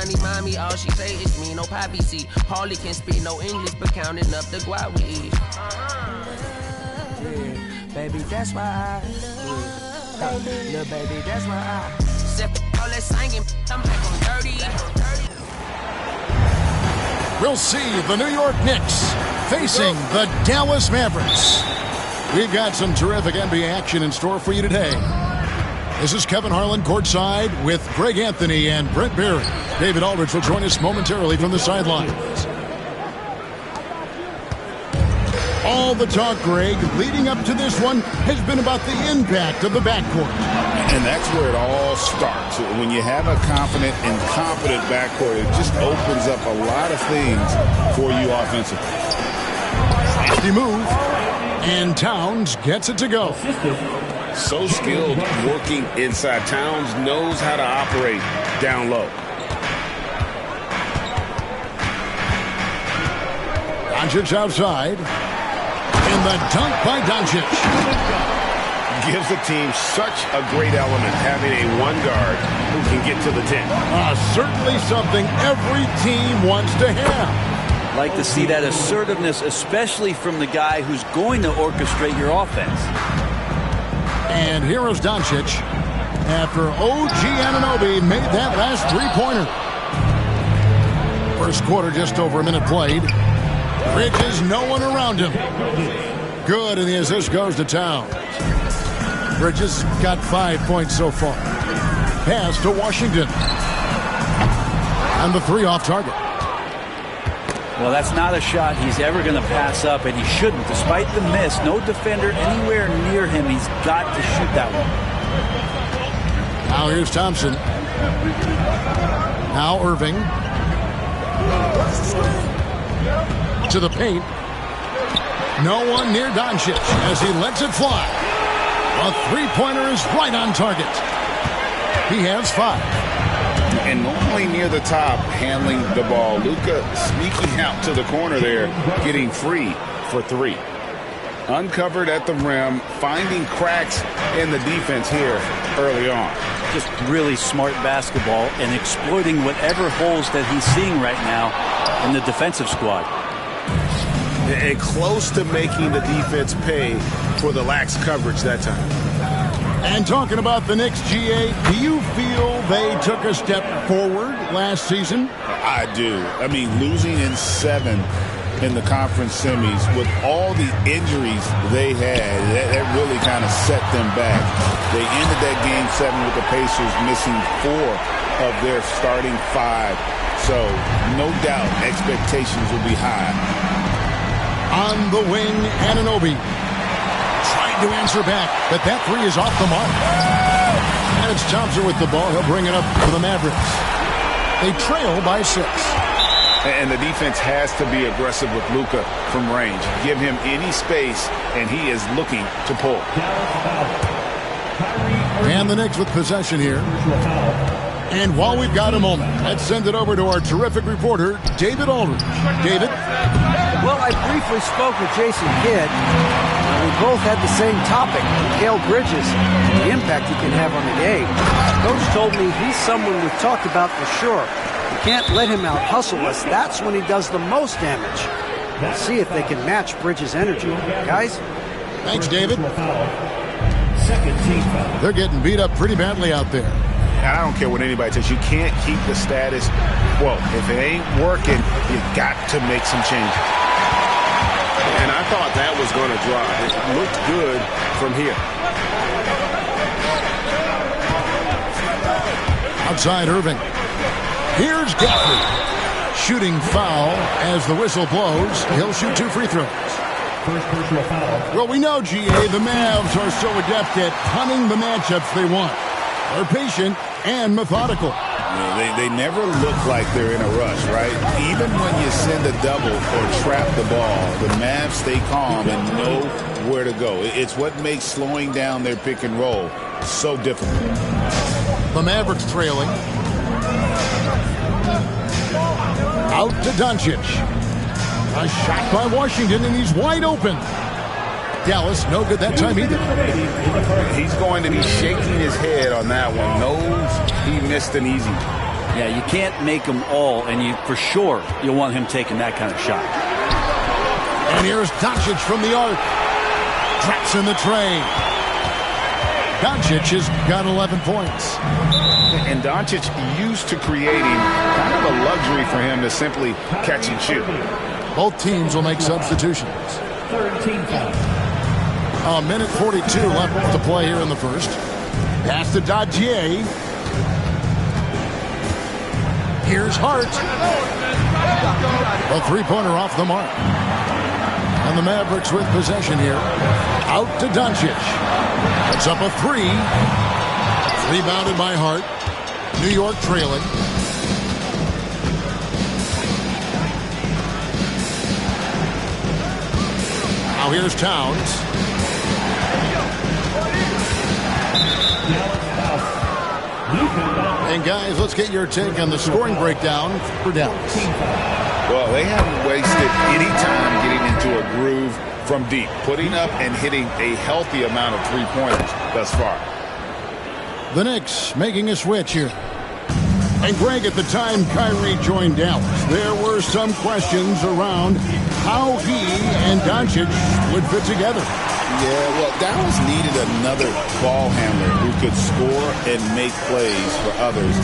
honey mommy, all she say is me, no poppy seed. Hardly can speak no English, but counting up the guap we eat. Yeah, baby, that's why little baby, that's why I set all that singing, I'm back on dirty. We'll see the New York Knicks facing the Dallas Mavericks. We've got some terrific NBA action in store for you today. This is Kevin Harlan courtside with Greg Anthony and Brent Barry. David Aldridge will join us momentarily from the sidelines. All the talk, Greg, leading up to this one has been about the impact of the backcourt. And that's where it all starts. When you have a confident and competent backcourt, it just opens up a lot of things for you offensively. Nasty move. And Towns gets it to go. So skilled working inside. Towns knows how to operate down low. Doncic outside. And the dunk by Doncic. Gives the team such a great element having a one guard who can get to the 10. Certainly something every team wants to have. Like to see that assertiveness, especially from the guy who's going to orchestrate your offense. And here is Doncic after OG Anunoby made that last three-pointer. First quarter, just over a minute played. Bridges, no one around him. Good, and the assist goes to Towns. Bridges got 5 points so far. Pass to Washington. And the three off target. Well, that's not a shot he's ever going to pass up, and he shouldn't. Despite the miss, no defender anywhere near him. He's got to shoot that one. Now here's Thompson. Now Irving. To the paint. No one near Doncic as he lets it fly. A three-pointer is right on target. He has 5. And normally near the top, handling the ball. Luka sneaking out to the corner there, getting free for 3. Uncovered at the rim, finding cracks in the defense here early on. Just really smart basketball and exploiting whatever holes that he's seeing right now in the defensive squad. And close to making the defense pay for the lax coverage that time. And talking about the Knicks, GA, do you feel they took a step forward last season? I do. I mean, losing in 7 in the conference semis with all the injuries they had, that really kind of set them back. They ended that game 7 with the Pacers missing 4 of their starting 5. So, no doubt, expectations will be high. On the wing, Anunoby. To answer back, but that 3 is off the mark. And it's Thompson with the ball. He'll bring it up for the Mavericks. They trail by 6. And the defense has to be aggressive with Luka from range. Give him any space, and he is looking to pull. And the Knicks with possession here. And while we've got a moment, let's send it over to our terrific reporter, David Aldridge. David? Well, I briefly spoke with Jason Kidd. We both had the same topic, Mikal Bridges, the impact he can have on the game. Coach told me he's someone we've talked about for sure. You can't let him out-hustle us. That's when he does the most damage. We'll see if they can match Bridges' energy. Guys? Thanks, David. They're getting beat up pretty badly out there. And I don't care what anybody says. You can't keep the status quo. If it ain't working, you got to make some changes. And I thought that was going to drive. It looked good from here. Outside Irving. Here's Gaffney. Shooting foul as the whistle blows. He'll shoot 2 free throws. First personal foul. Well, we know, GA, the Mavs are so adept at hunting the matchups they want. They're patient and methodical. They never look like they're in a rush, right? Even when you send a double or trap the ball, the Mavs stay calm and know where to go. It's what makes slowing down their pick and roll so difficult. The Mavericks trailing. Out to Doncic. A shot by Washington, and he's wide open. Dallas, no good that time either. He's going to be shaking his head on that one. Knows he missed an easy one. Yeah, you can't make them all, and for sure you'll want him taking that kind of shot. And here's Doncic from the arc. Traps in the tray. Doncic has got 11 points. And Doncic used to creating kind of a luxury for him to simply catch and shoot. Both teams will make substitutions. A minute 42 left to play here in the first. Pass to Tobietown. Here's Hart. A three-pointer off the mark. And the Mavericks with possession here. Out to Doncic. It's up a three. Rebounded by Hart. New York trailing. Now here's Towns. And guys, let's get your take on the scoring breakdown for Dallas. Well, they haven't wasted any time getting into a groove from deep, putting up and hitting a healthy amount of three-pointers thus far. The Knicks making a switch here. And Greg, at the time Kyrie joined Dallas, there were some questions around how he and Doncic would fit together. Yeah, well, Dallas needed another ball handler who could score and make plays for others.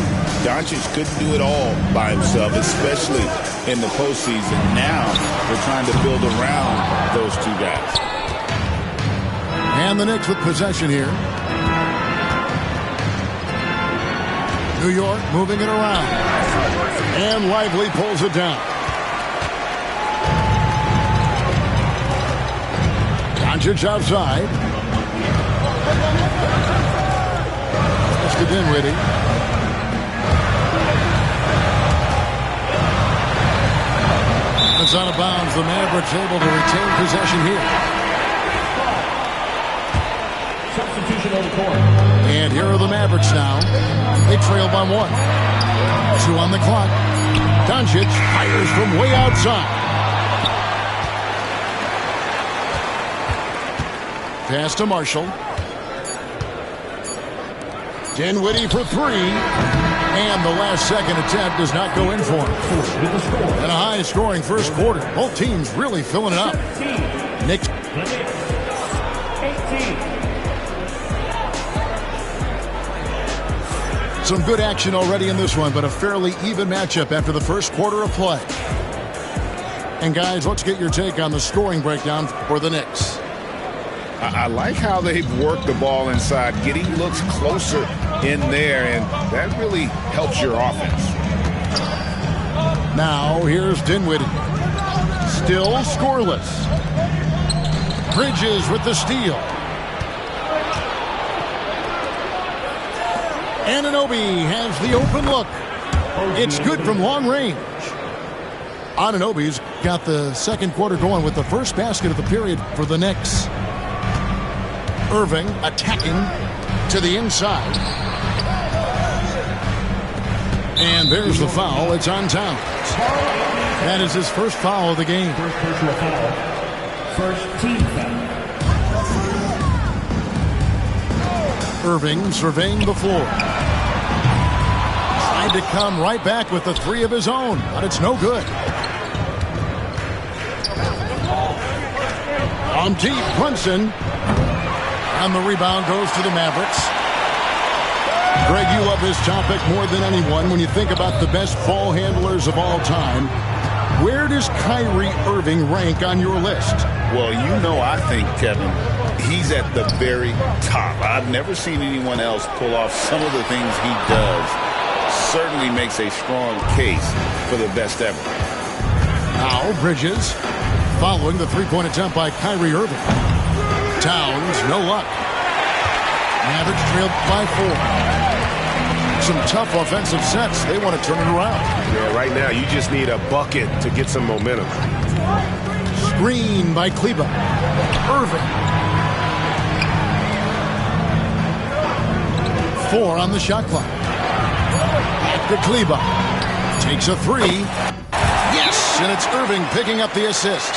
Doncic couldn't do it all by himself, especially in the postseason. Now they're trying to build around those two guys. And the Knicks with possession here. New York moving it around. And Lively pulls it down. Doncic outside. That's to Dinwiddie. It's out of bounds. The Mavericks able to retain possession here. Substitution on the court. And here are the Mavericks now. They trail by one. 2 on the clock. Doncic fires from way outside. Pass to Marshall. Dinwiddie for three. And the last second attempt does not go in for him. And a high-scoring first quarter. Both teams really filling it up. Knicks. 18. Some good action already in this one, but a fairly even matchup after the first quarter of play. And guys, let's get your take on the scoring breakdown for the Knicks. I like how they've worked the ball inside, getting looks closer in there, and that really helps your offense. Now, here's Dinwiddie. Still scoreless. Bridges with the steal. Anunoby has the open look. It's good from long range. Anunoby's got the second quarter going with the first basket of the period for the Knicks. Irving attacking to the inside. And there's the foul. It's on Towns. That is his first foul of the game. First personal foul. First team foul. Irving surveying the floor. Tried to come right back with the three of his own, but it's no good. On deep, Brunson. And the rebound goes to the Mavericks. Greg, you love this topic more than anyone when you think about the best ball handlers of all time. Where does Kyrie Irving rank on your list? Well, you know, I think, Kevin, he's at the very top. I've never seen anyone else pull off some of the things he does. Certainly makes a strong case for the best ever. Now, Bridges following the three-point attempt by Kyrie Irving. Towns, no luck. Mavericks trailed by 4. Some tough offensive sets. They want to turn it around. Yeah, right now you just need a bucket to get some momentum. Screen by Kleba. Irving. 4 on the shot clock. Back to Kleba. Takes a 3. Yes, and it's Irving picking up the assist.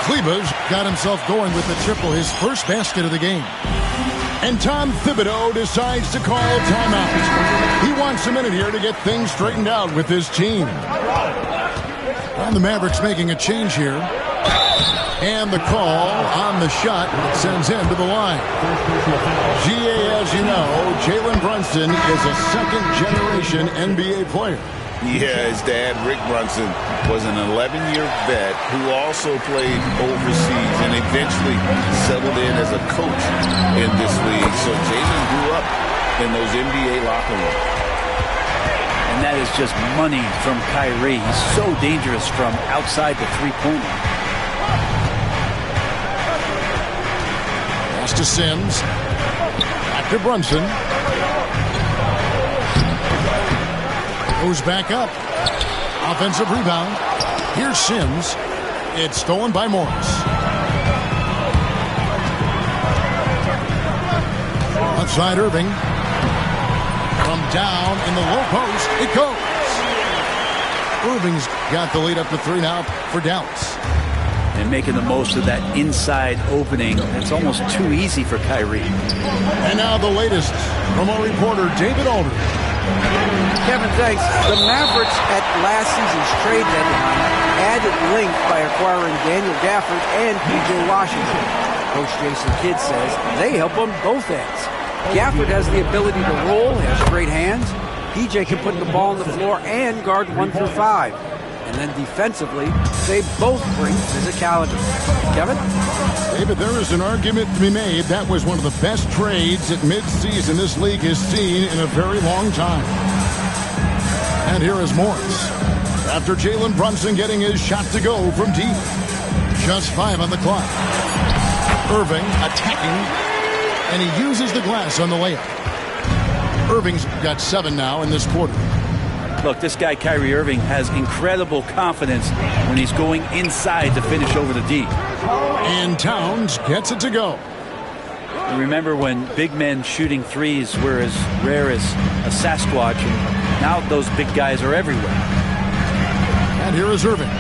Kleba's got himself going with the triple, his first basket of the game. And Tom Thibodeau decides to call timeout. He wants a minute here to get things straightened out with his team. And the Mavericks making a change here. And the call on the shot sends him to the line. GA, as you know, Jalen Brunson is a second-generation NBA player. Yeah, his dad, Rick Brunson, was an 11-year vet who also played overseas and eventually settled in as a coach in this league. So Jalen grew up in those NBA locker rooms. And that is just money from Kyrie. He's so dangerous from outside the three-point line. Pass to Sims. Back to Brunson. Goes back up. Offensive rebound. Here's Sims. It's stolen by Morris. Outside Irving. From down in the low post, it goes. Irving's got the lead up to 3 now for Dallas. And making the most of that inside opening. It's almost too easy for Kyrie. And now the latest from our reporter, David Aldridge. Kevin, thanks. The Mavericks at last season's trade deadline added length by acquiring Daniel Gafford and P.J. Washington. Coach Jason Kidd says they help on both ends. Gafford has the ability to roll, has great hands. P.J. can put the ball on the floor and guard 1 through 5. And then defensively, they both bring physicality. Kevin? David, there is an argument to be made. That was one of the best trades at midseason this league has seen in a very long time. And here is Morris. After Jalen Brunson getting his shot to go from deep. Just 5 on the clock. Irving attacking. And he uses the glass on the layup. Irving's got 7 now in this quarter. Look, this guy, Kyrie Irving, has incredible confidence when he's going inside to finish over the D. And Towns gets it to go. Remember when big men shooting threes were as rare as a Sasquatch, and now those big guys are everywhere. And here is Irving.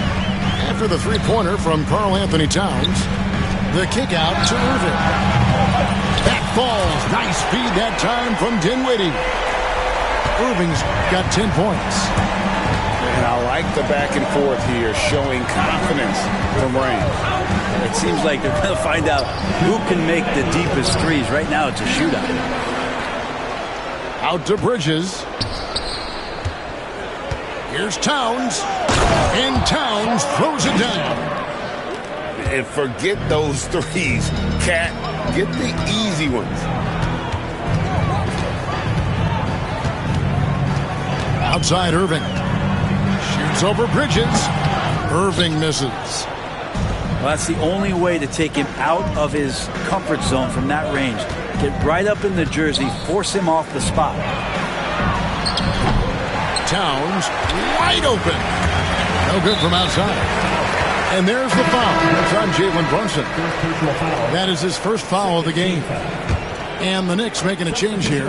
After the three-pointer from Karl Anthony Towns, the kick out to Irving. That falls. Nice feed that time from Dinwiddie. Irving's got 10 points. And I like the back and forth here, showing confidence from range. It seems like they're going to find out who can make the deepest threes. Right now, it's a shootout. Out to Bridges. Here's Towns. And Towns throws it down. And forget those threes, Cat. Get the easy ones. Outside Irving. Shoots over Bridges. Irving misses. Well, that's the only way to take him out of his comfort zone from that range. Get right up in the jersey, force him off the spot. Towns wide open. No good from outside. And there's the foul. That's on Jalen Brunson. That is his first foul of the game. And the Knicks making a change here.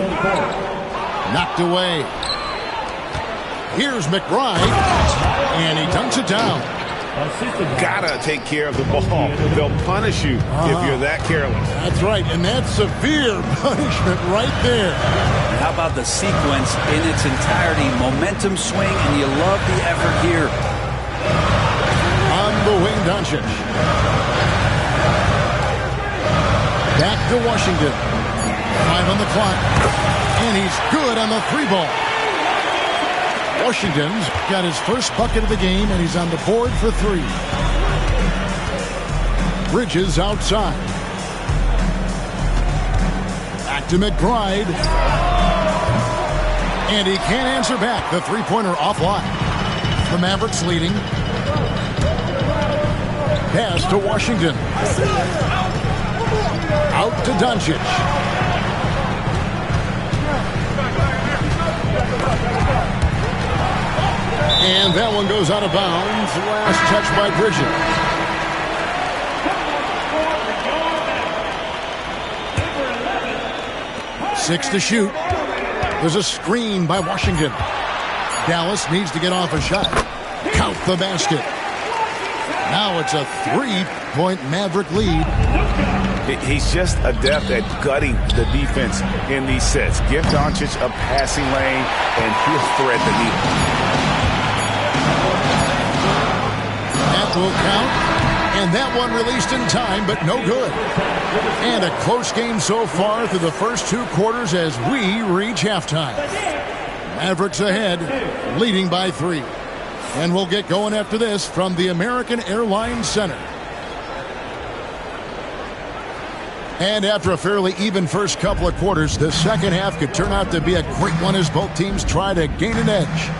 Knocked away. Here's McBride. And he dunks it down. Gotta take care of the ball. They'll punish you if you're that careless. That's right. And that's severe punishment right there. And how about the sequence in its entirety? Momentum swing, and you love the effort here. On the wing, Doncic. Back to Washington. 5 on the clock. And he's good on the 3-ball. Washington's got his first bucket of the game, and he's on the board for 3. Bridges outside. Back to McBride. And he can't answer back. The three-pointer offline. The Mavericks leading. Pass to Washington. Out to Doncic. And that one goes out of bounds. Last touch by Bridges. Six to shoot. There's a screen by Washington. Dallas needs to get off a shot. Count the basket. Now it's a 3-point Maverick lead. He's just adept at gutting the defense in these sets. Give Doncic a passing lane, and he'll thread the needle. That will count, and that one released in time, but no good. And a close game so far through the first 2 quarters as we reach halftime. Mavericks ahead, leading by 3. And we'll get going after this from the American Airlines Center. And after a fairly even first couple of quarters, the second half could turn out to be a great one as both teams try to gain an edge.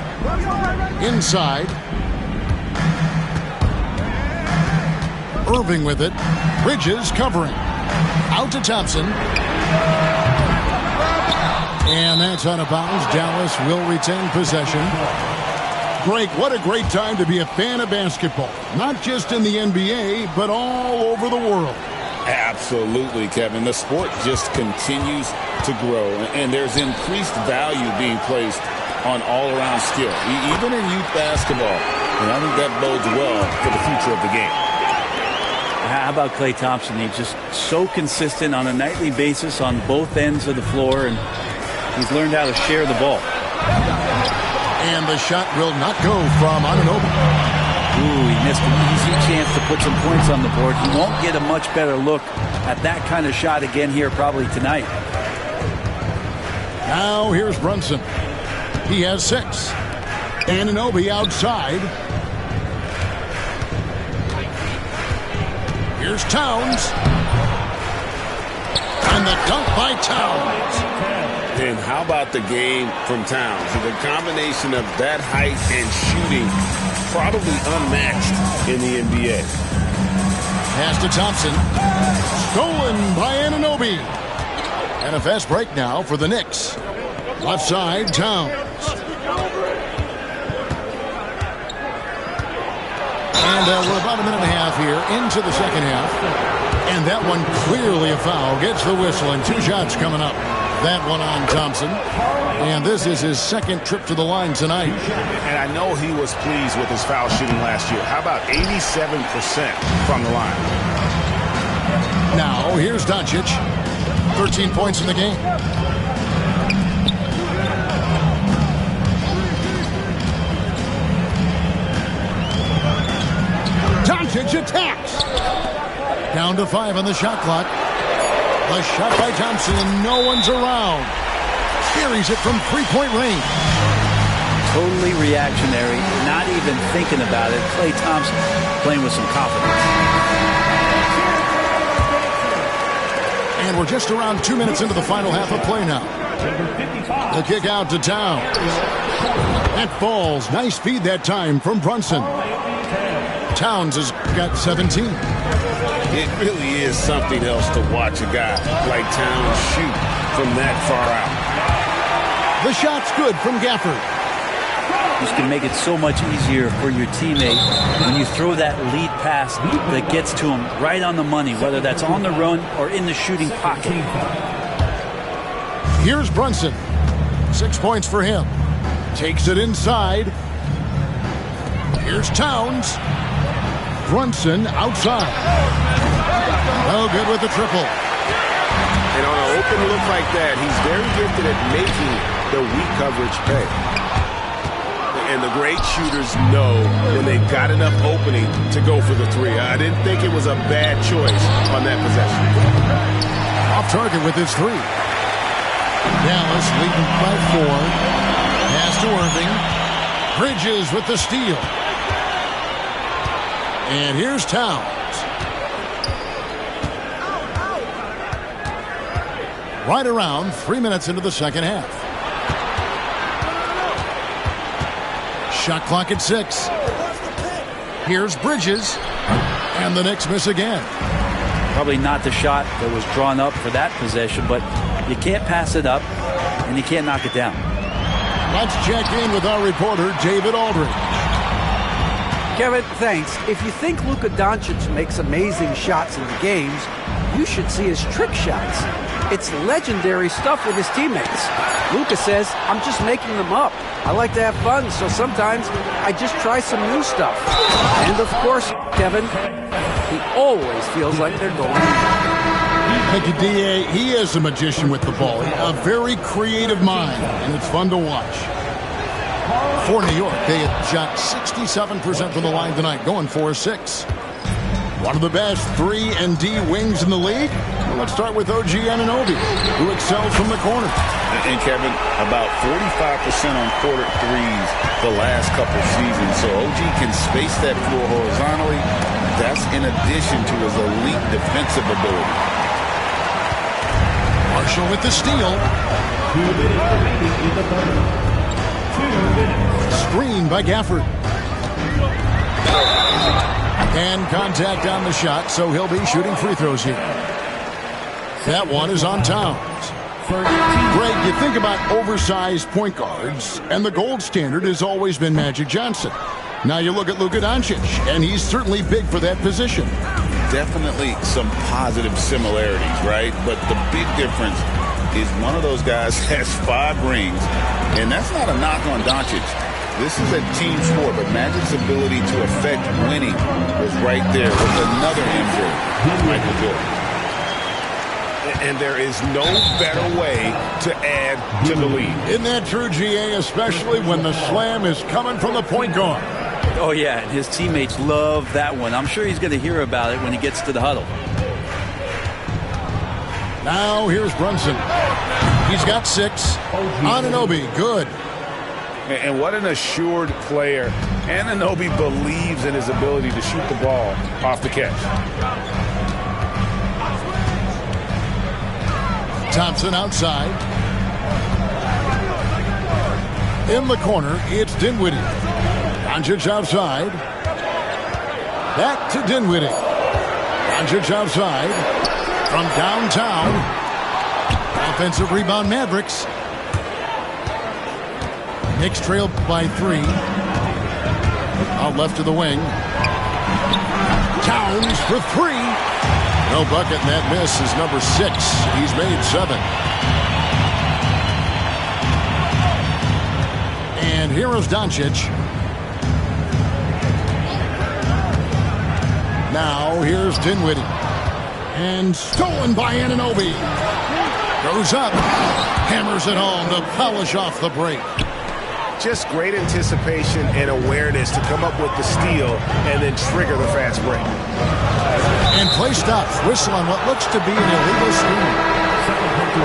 Inside. Irving with it. Bridges covering. Out to Thompson. And that's out of bounds. Dallas will retain possession. Greg, what a great time to be a fan of basketball. Not just in the NBA, but all over the world. Absolutely, Kevin. The sport just continues to grow, and there's increased value being placed on all-around skill, even in youth basketball. And I think that bodes well for the future of the game. How about Klay Thompson? He's just so consistent on a nightly basis on both ends of the floor, and he's learned how to share the ball. And the shot will not go from Anunoby. Ooh, he missed an easy chance to put some points on the board. He won't get a much better look at that kind of shot again here probably tonight. Now here's Brunson. He has 6. Anunoby outside. Here's Towns. And the dunk by Towns. And how about the game from Towns? The combination of that height and shooting, probably unmatched in the NBA. Pass to Thompson. Stolen by Anunoby. And a fast break now for the Knicks. Left side, Towns. And we're about a minute and a half here into the second half. And that one clearly a foul. Gets the whistle, and 2 shots coming up. That one on Thompson. And this is his second trip to the line tonight. And I know he was pleased with his foul shooting last year. How about 87% from the line? Now, here's Doncic. 13 points in the game. Doncic attacks. Down to 5 on the shot clock. The shot by Thompson, and no one's around. Carries it from 3-point range. Totally reactionary, not even thinking about it. Klay Thompson playing with some confidence. And we're just around 2 minutes into the final half of play now. The kick out to Towns. That falls. Nice feed that time from Brunson. Towns has got 17. It really is something else to watch a guy like Towns shoot from that far out. The shot's good from Gafford. This can make it so much easier for your teammate when you throw that lead pass that gets to him right on the money, whether that's on the run or in the shooting pocket. Here's Brunson. 6 points for him. Takes it inside. Here's Towns. Brunson outside. No good with the triple. And on an open look like that, he's very gifted at making the weak coverage pay. And the great shooters know when they've got enough opening to go for the 3. I didn't think it was a bad choice on that possession. Off target with his 3. Dallas leading by 4. Pass to Irving. Bridges with the steal. And here's Towns. Right around 3 minutes into the second half. Shot clock at 6. Here's Bridges. And the Knicks miss again. Probably not the shot that was drawn up for that possession, but you can't pass it up, and you can't knock it down. Let's check in with our reporter, David Aldridge. Kevin, thanks. If you think Luka Doncic makes amazing shots in the games, you should see his trick shots. It's legendary stuff with his teammates. Luka says, I'm just making them up. I like to have fun, so sometimes I just try some new stuff. And of course, Kevin, he always feels like they're going. Thank you, D.A. He is a magician with the ball. A very creative mind, and it's fun to watch. For New York, they had shot 67% from the line tonight, going 4-6. One of the best 3-and-D wings in the league. Well, let's start with OG Anunoby, who excels from the corner. And Kevin, about 45% on quarter threes the last couple seasons. So OG can space that floor horizontally. That's in addition to his elite defensive ability. Marshall with the steal. Screen by Gafford. And contact on the shot, so he'll be shooting free throws here. That one is on Towns. Greg, you think about oversized point guards, and the gold standard has always been Magic Johnson. Now you look at Luka Doncic, and he's certainly big for that position. Definitely some positive similarities, right? But the big difference is one of those guys has 5 rings, and that's not a knock on Doncic. This is a team sport, but Magic's ability to affect winning was right there with another MVP, Michael Jordan. And there is no better way to add to the lead. Isn't that true, GA, especially when the slam is coming from the point guard? Oh, yeah, and his teammates love that one. I'm sure he's going to hear about it when he gets to the huddle. Now here's Brunson. He's got 6. Anunoby, good. And what an assured player. Anunoby believes in his ability to shoot the ball off the catch. Thompson outside. In the corner, it's Dinwiddie. Doncic outside. Back to Dinwiddie. Doncic outside. From downtown. Offensive rebound, Mavericks. Knicks trail by 3. Out left to the wing. Towns for 3. No bucket, and that miss is number 6. He's made 7. And here is Doncic. Now here's Dinwiddie. And stolen by Anunoby. Goes up. Hammers it home to polish off the break. Just great anticipation and awareness to come up with the steal and then trigger the fast break. And play stops. Whistle on what looks to be an illegal screen.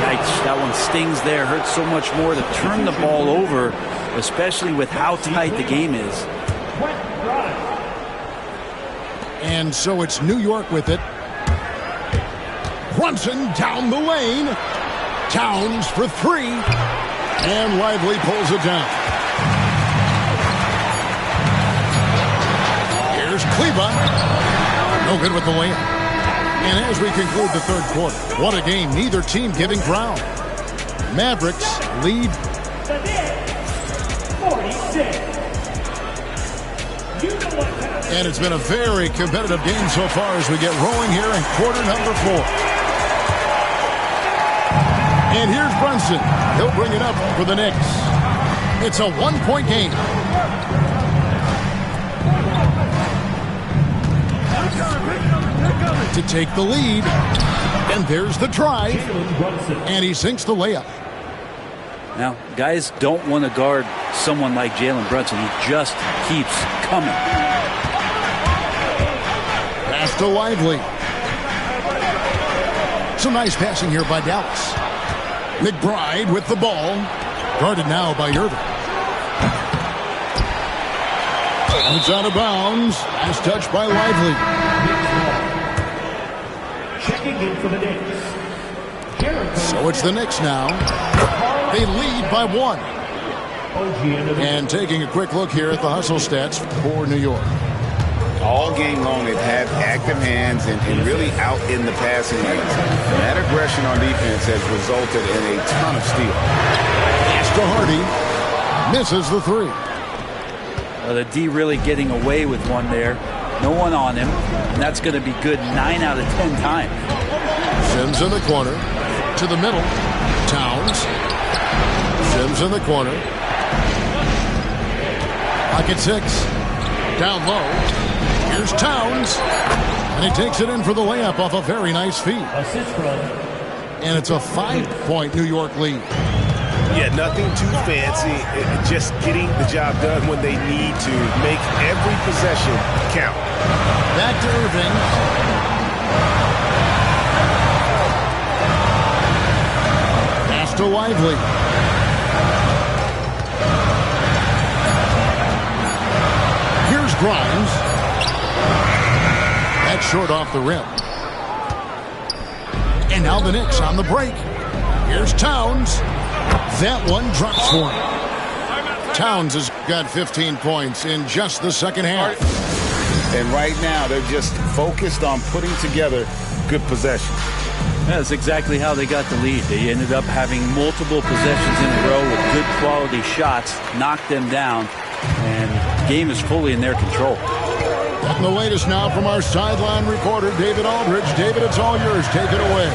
Yikes, that one stings there. Hurts so much more to turn the ball over, especially with how tight the game is. And so it's New York with it. Brunson down the lane. Towns for 3. And Lively pulls it down. Here's Kleba. No good with the layup. And as we conclude the third quarter, what a game. Neither team giving ground. Mavericks lead 46. And it's been a very competitive game so far as we get rolling here in quarter number 4. And here's Brunson. He'll bring it up for the Knicks. It's a 1-point game. To take the lead. And there's the drive. And he sinks the layup. Now, guys don't want to guard someone like Jalen Brunson. He just keeps coming. Pass to Lively. Some nice passing here by Dallas. McBride with the ball. Guarded now by Irving. It's out of bounds. Nice touch by Lively. Checking in for the Knicks. So it's the Knicks now. They lead by 1. And taking a quick look here at the hustle stats for New York. All game long, they've had active hands and really out in the passing lanes. That aggression on defense has resulted in a ton of steals. Pass to Hardy. Misses the 3. Well, the D really getting away with one there. No one on him. And that's going to be good 9 out of 10 times. Sims in the corner. to the middle. Towns. Sims in the corner. Pocket 6. Down low. Here's Towns. And he takes it in for the layup off a very nice feed. And it's a 5-point New York lead. Yeah, nothing too fancy. Just getting the job done when they need to. Make every possession count. Back to Irving. Pass to Lively. Here's Grimes. That's short off the rim. And now the Knicks on the break. Here's Towns. That one drops for him. Towns has got 15 points in just the second half. And right now, they're just focused on putting together good possessions. That's exactly how they got the lead. They ended up having multiple possessions in a row with good quality shots, knocked them down, and the game is fully in their control. And the latest now from our sideline reporter, David Aldridge. David, it's all yours. Take it away.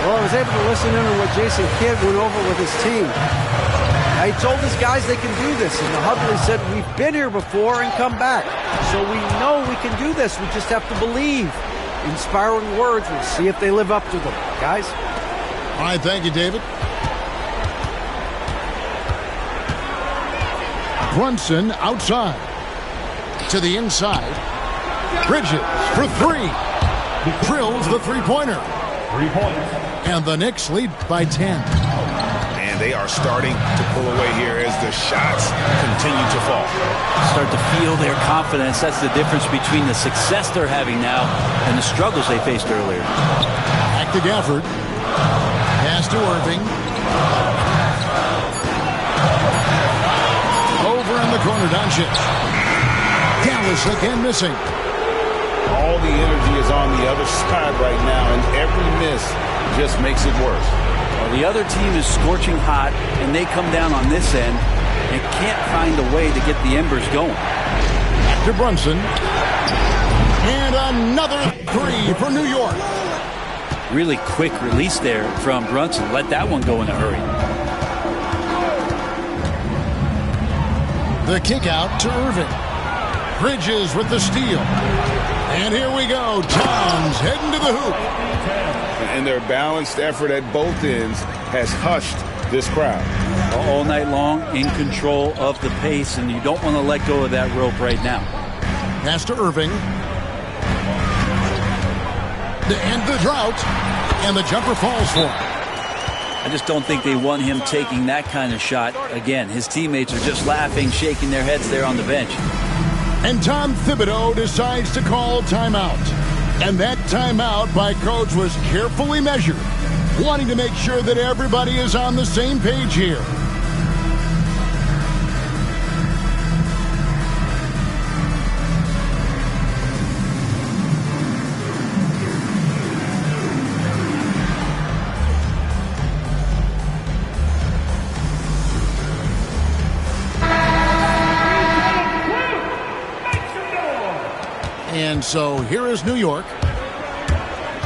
Well, I was able to listen in on what Jason Kidd went over with his team. He told his guys they can do this. And the huddle, he said, we've been here before and come back. So we know we can do this. We just have to believe. Inspiring words. We'll see if they live up to them. Guys? All right, thank you, David. Brunson outside. To the inside. Bridges for 3. Drills the three-pointer. 3 points. And the Knicks lead by 10. And they are starting to pull away here as the shots continue to fall. Start to feel their confidence. That's the difference between the success they're having now and the struggles they faced earlier. Back to Gafford. Pass to Irving. Over in the corner, Doncic. Dallas again missing. All the energy is on the other side right now, and every miss just makes it worse. Well, the other team is scorching hot, and they come down on this end and can't find a way to get the embers going. Back to Brunson. And another 3 for New York. Really quick release there from Brunson. Let that one go in a hurry. The kick out to Irving. Bridges with the steal. And here we go. Towns heading to the hoop. And their balanced effort at both ends has hushed this crowd. All night long, in control of the pace, and you don't want to let go of that rope right now. Pass to Irving. To end the drought. And the jumper falls for him. I just don't think they want him taking that kind of shot. Again, his teammates are just laughing, shaking their heads there on the bench. And Tom Thibodeau decides to call timeout. And that timeout by Coach was carefully measured, wanting to make sure that everybody is on the same page here. And so here is New York.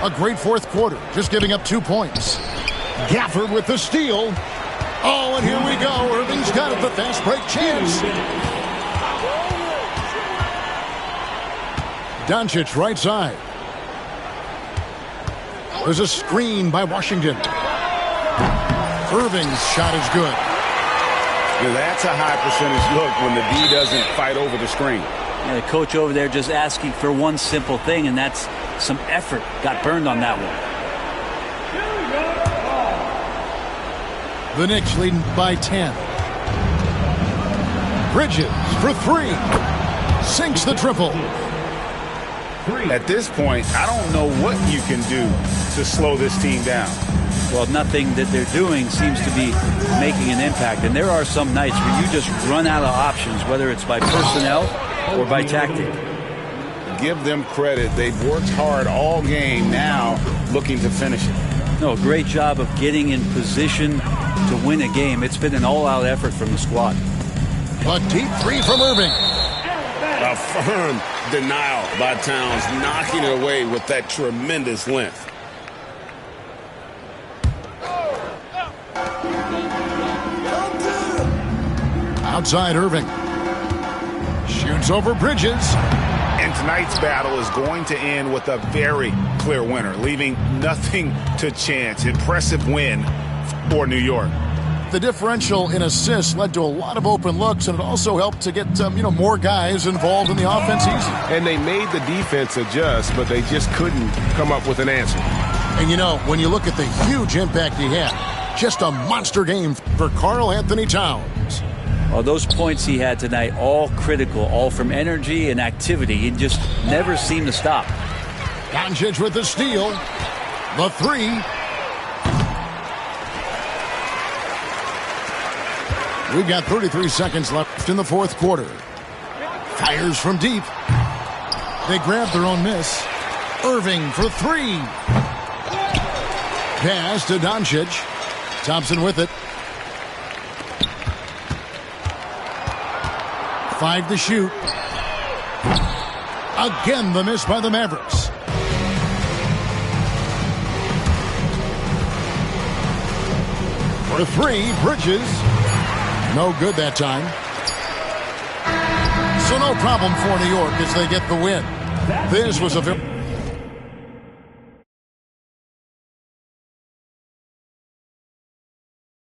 A great fourth quarter, just giving up 2 points. Gafford with the steal. Oh, and here we go. Irving's got it, the fast break chance. Doncic right side. There's a screen by Washington. Irving's shot is good. Now that's a high percentage look when the D doesn't fight over the screen. Yeah, the coach over there just asking for one simple thing, and that's some effort. Got burned on that one. The Knicks leading by 10. Bridges for 3. Sinks the triple. At this point, I don't know what you can do to slow this team down. Well, nothing that they're doing seems to be making an impact. And there are some nights where you just run out of options, whether it's by personnel or by tactic. Give them credit. They've worked hard all game, now looking to finish it. No, great job of getting in position to win a game. It's been an all-out effort from the squad. A deep 3 from Irving. A firm denial by Towns, knocking it away with that tremendous length. Outside Irving. Shoots over Bridges. And tonight's battle is going to end with a very clear winner, leaving nothing to chance. Impressive win for New York. The differential in assists led to a lot of open looks, and it also helped to get more guys involved in the offense easy. And they made the defense adjust, but they just couldn't come up with an answer. And when you look at the huge impact he had, just a monster game for Karl Anthony Towns. Well, those points he had tonight, all critical, all from energy and activity. He just never seemed to stop. Doncic with the steal. The three. We've got 33 seconds left in the fourth quarter. Fires from deep. They grab their own miss. Irving for three. Pass to Doncic. Thompson with it. 5 to shoot. Again, the miss by the Mavericks. For three, Bridges. No good that time. So no problem for New York as they get the win. This was a